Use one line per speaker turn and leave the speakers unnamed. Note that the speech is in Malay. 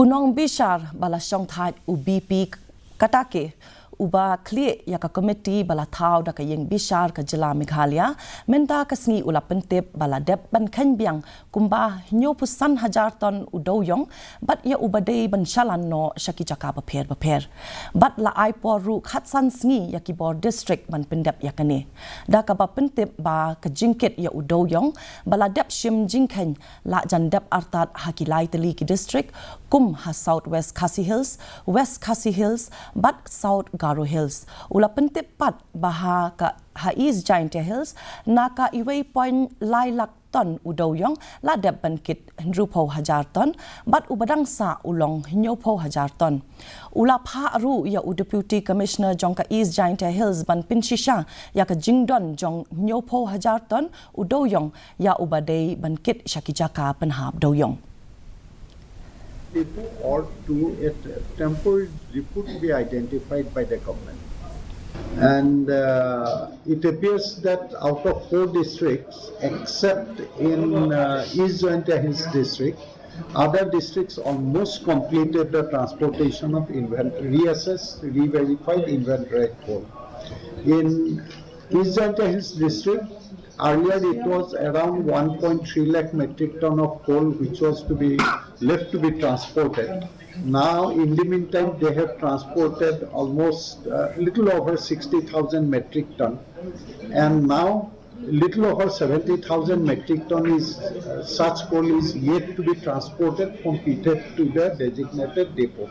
Punong bishar bala syongthai UBP katake uba kli ya ka komiti bala thau da ka yeng bishar ka jila Meghalaya menta ka sngi ula pentip bala dep ban Kheiñ Biang kumba Hynñiew pusan Hajar ton u Dewïong bat ya uba dei ban Shalan no shaki Jaka paper bat la ai por ru khatsan sngi ya ki bor district ban pendep ya kane da ka ba pentip ba ka jingket ya u Dewïong bala dep shim jingkhen la jan dep artat hakilai teli ki district kum ha southwest Khasi Hills west Khasi Hills bat south Garo Hills ula pentip pat baha ka ha east Giant Hills naka iway point lai lak ton u Dewïong la dep ban kit Hynñiew Hajar ton bat ubadang sa ulong Hynñiew Hajar ton ula pha ru ya u deputy commissioner jong ka east Giant Hills ban pinshisha ya ka jingdon jong Hynñiew Hajar ton u Dewïong ya ubadei ban kit shaki Jaka penhab Dewïong
or to a temporary report to be identified by the government. And it appears that out of 4 districts, except in East Giant Hills district, other districts almost completed the transportation of reassessed, re-verified inventory coal. In East Giant Hills district, earlier it was around 1.3 lakh metric ton of coal which was to be left to be transported. Now, in the meantime, they have transported almost little over 60,000 metric ton, and now little over 70,000 metric ton is such coal is yet to be transported from Phew to the designated depot.